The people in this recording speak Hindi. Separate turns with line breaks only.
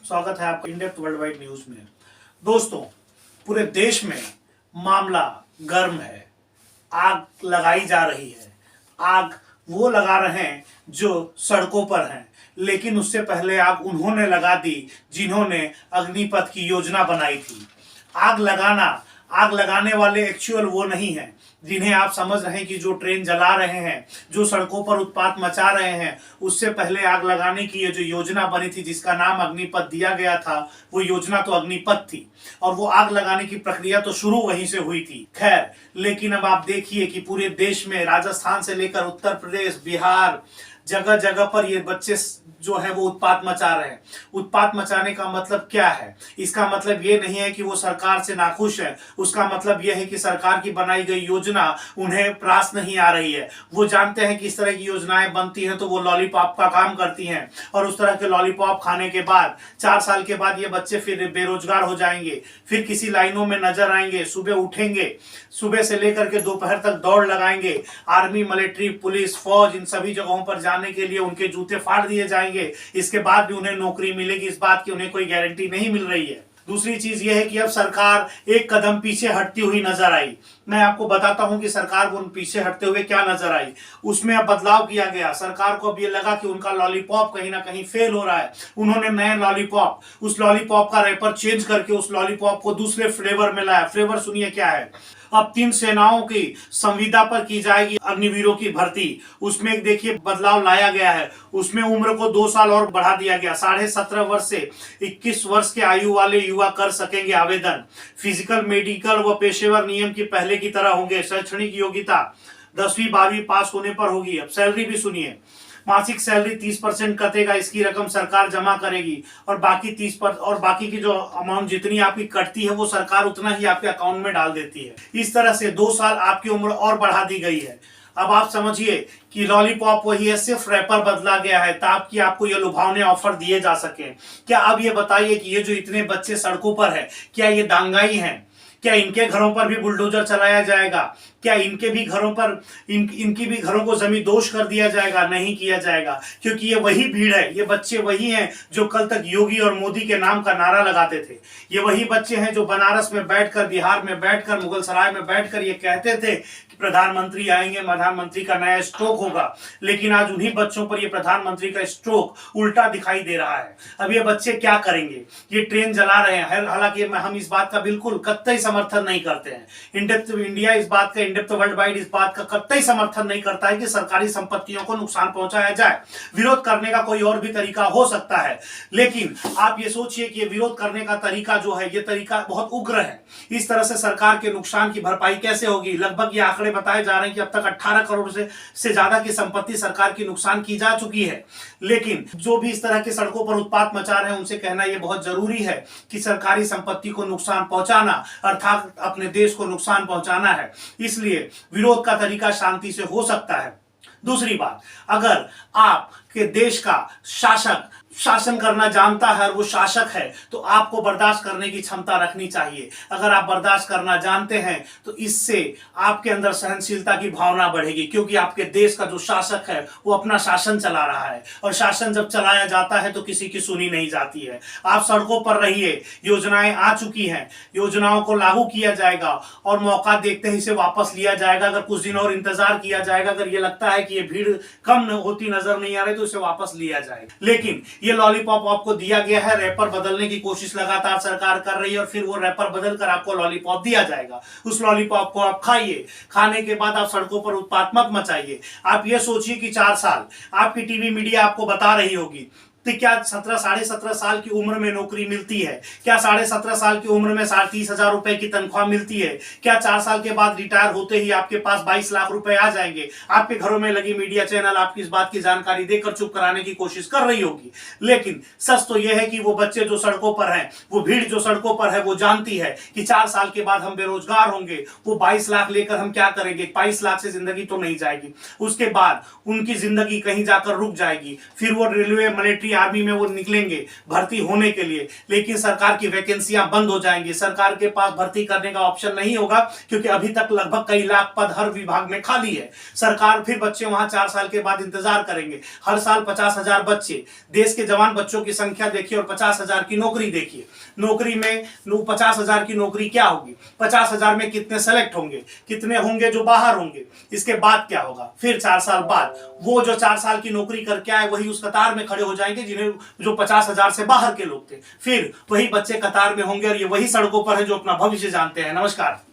स्वागत है आपका in depth world wide news में। दोस्तों, पूरे देश में मामला गर्म है। आग लगाई जा रही है। आग वो लगा रहे हैं जो सड़कों पर हैं, लेकिन उससे पहले आग उन्होंने लगा दी जिन्होंने अग्निपथ की योजना बनाई थी। आग लगाने वाले एक्चुअल वो नहीं हैं जिन्हें आप समझ रहे हैं कि जो ट्रेन जला रहे हैं, जो सड़कों पर उत्पात मचा रहे हैं। उससे पहले आग लगाने की ये जो योजना बनी थी, जिसका नाम अग्निपथ दिया गया था, वो योजना तो अग्निपथ थी और वो आग लगाने की प्रक्रिया तो शुरू वहीं से हुई थी। खैर, लेकिन अब आप देखिए कि पूरे देश में राजस्थान से लेकर उत्तर प्रदेश, बिहार, जगह जगह पर ये बच्चे जो है वो उत्पात मचा रहे हैं। उत्पात मचाने का मतलब क्या है? इसका मतलब ये नहीं है कि वो सरकार से नाखुश है। उसका मतलब ये है कि सरकार की बनाई गई योजना उन्हें प्रास नहीं आ रही है। वो जानते हैं कि इस तरह की योजनाएं बनती हैं तो वो लॉलीपॉप का काम करती हैं, और उस तरह के लॉलीपॉप खाने के बाद 4 साल के बाद ये बच्चे फिर बेरोजगार हो जाएंगे, फिर किसी लाइनों में नजर आएंगे। सुबह उठेंगे, सुबह से लेकर के दोपहर तक दौड़ लगाएंगे। आर्मी, मिलिट्री, पुलिस, फौज, इन सभी जगहों पर जाने के लिए उनके जूते फाड़ दिए जाएंगे। इसके बाद भी उन्हें नौकरी मिलेगी, इस बात की उन्हें कोई गारंटी नहीं मिल रही है। दूसरी चीज यह है कि अब सरकार एक कदम पीछे हटती हुई नजर आई। मैं आपको बताता हूं कि सरकार को पीछे हटते हुए क्या नजर आई। उसमें अब बदलाव किया गया। सरकार को अब ये लगा कि उनका लॉलीपॉप कहीं ना कहीं फेल हो रहा है। उन्होंने नए लॉलीपॉप, उस लॉलीपॉप का रैपर चेंज करके उस लॉलीपॉप को दूसरे फ्लेवर में लाया। फ्लेवर सुनिए क्या है। अब 3 सेनाओं की संविदा पर की जाएगी अग्निवीरों की भर्ती। उसमें एक देखिए बदलाव लाया गया है। उसमें उम्र को 2 साल और बढ़ा दिया गया। 17.5 वर्ष से 21 वर्ष के आयु वाले युवा कर सकेंगे आवेदन। फिजिकल, मेडिकल व पेशेवर नियम की पहले की तरह होंगे। शैक्षणिक योग्यता 10वीं 12वीं पास होने पर होगी। अब सैलरी भी सुनिए। मासिक सैलरी 30% कटेगा, इसकी रकम सरकार जमा करेगी, और बाकी की जो अमाउंट जितनी आपकी कटती है वो सरकार उतना ही आपके अकाउंट में डाल देती है। इस तरह से 2 साल आपकी उम्र और बढ़ा दी गई है। अब आप समझिए कि लॉलीपॉप वही है, सिर्फ रैपर बदला गया है ताकि आपको ये लुभावने ऑफर दिए जा सके। क्या अब ये बताइए कि ये जो इतने बच्चे सड़कों पर है, क्या ये दांगाई हैं? क्या इनके घरों पर भी बुलडोजर चलाया जाएगा? क्या इनके भी घरों पर इनकी भी घरों को जमींदोज कर दिया जाएगा? नहीं किया जाएगा, क्योंकि ये वही भीड़ है, ये बच्चे वही हैं जो कल तक योगी और मोदी के नाम का नारा लगाते थे। ये वही बच्चे हैं जो बनारस में बैठकर, बिहार में बैठकर, मुगलसराय में बैठकर ये कहते थे कि प्रधानमंत्री आएंगे, प्रधानमंत्री का नया स्ट्रोक होगा। लेकिन आज उन्हीं बच्चों पर ये प्रधानमंत्री का स्ट्रोक उल्टा दिखाई दे रहा है। अब ये बच्चे क्या करेंगे? ये ट्रेन जला रहे हैं। हालांकि हम इस बात का बिल्कुल कतई समर्थन नहीं करते हैं। इंडेप्थ इंडिया इस बात का, इंडेप्थ वर्ल्ड वाइड इस बात का कतई समर्थन नहीं करता है कि सरकारी संपत्तियों को नुकसान पहुंचाया जाए। विरोध करने का कोई और भी तरीका हो सकता है, लेकिन आप ये सोचिए कि ये विरोध करने का तरीका जो है, ये तरीका बहुत उग्र है। इस तरह से सरकार के नुकसान की भरपाई कैसे होगी? लगभग ये आंकड़े बताए जा रहे हैं कि अब तक 18 करोड़ से ज्यादा की संपत्ति सरकार की नुकसान की जा चुकी है। लेकिन जो भी इस तरह के सड़कों पर उत्पात मचा रहे हैं, उनसे कहना यह बहुत जरूरी है कि सरकारी संपत्ति को नुकसान पहुंचाना अर्थात अपने देश को नुकसान पहुंचाना है। इसलिए विरोध का तरीका शांति से हो सकता है। दूसरी बात, अगर आपके देश का शासक शासन करना जानता है और वो शासक है, तो आपको बर्दाश्त करने की क्षमता रखनी चाहिए। अगर आप बर्दाश्त करना जानते हैं तो इससे आपके अंदर सहनशीलता की भावना बढ़ेगी, क्योंकि आपके देश का जो शासक है वो अपना शासन चला रहा है, और शासन जब चलाया जाता है तो किसी की सुनी नहीं जाती है। आप सड़कों पर रहिए, योजनाएं आ चुकी हैं, योजनाओं को लागू किया जाएगा और मौका देखते ही इसे वापस लिया जाएगा। अगर कुछ दिन और इंतजार किया जाएगा, अगर ये लगता है कि ये भीड़ कम होती नजर नहीं आ रही, तो इसे वापस लिया जाएगा। लेकिन ये लॉलीपॉप आपको दिया गया है, रैपर बदलने की कोशिश लगातार सरकार कर रही है, और फिर वो रैपर बदलकर आपको लॉलीपॉप दिया जाएगा। उस लॉलीपॉप को आप खाइए, खाने के बाद आप सड़कों पर उत्पात मत मचाइए। आप ये सोचिए कि 4 साल आपकी टीवी मीडिया आपको बता रही होगी तो क्या 17 साल की उम्र में नौकरी मिलती है? क्या 17.5 साल की उम्र में 30,000 रुपए की तनख्वाह मिलती है? क्या 4 साल के बाद रिटायर होते ही आपके पास 22 लाख रुपए आ जाएंगे? आपके घरों में लगी मीडिया चैनल आपकी इस बात की जानकारी देकर चुप कराने की कोशिश कर रही होगी। लेकिन सच तो यह है कि वो बच्चे जो सड़कों पर हैं, वो भीड़ जो सड़कों पर है, वो जानती है कि 4 साल के बाद हम बेरोजगार होंगे। वो 22 लाख लेकर हम क्या करेंगे? 22 लाख से जिंदगी तो नहीं जाएगी। उसके बाद उनकी जिंदगी कहीं जाकर रुक जाएगी। फिर वो रेलवे, मिलिट्री आर्मी में वो निकलेंगे भर्ती होने के लिए, लेकिन सरकार की वैकेंसियां बंद हो जाएंगी, सरकार के पास भर्ती करने का ऑप्शन नहीं होगा, क्योंकि अभी तक लगभग कई लाख पद हर विभाग में खाली है। सरकार फिर बच्चे वहां 4 साल के बाद इंतजार करेंगे। हर साल 50,000 बच्चे, देश के जवान बच्चों की संख्या देखिए और 50,000 की नौकरी देखिए। नौकरी में 50,000 की नौकरी क्या होगी, 50,000 में कितने सेलेक्ट होंगे, कितने होंगे जो बाहर होंगे, इसके बाद क्या होगा? फिर 4 साल बाद वो जो 4 साल की नौकरी करके आए वही उस कतार में खड़े हो जाएंगे जिन्हें जो 50,000 से बाहर के लोग थे। फिर वही बच्चे कतार में होंगे और ये वही सड़कों पर है जो अपना भविष्य जानते हैं। नमस्कार।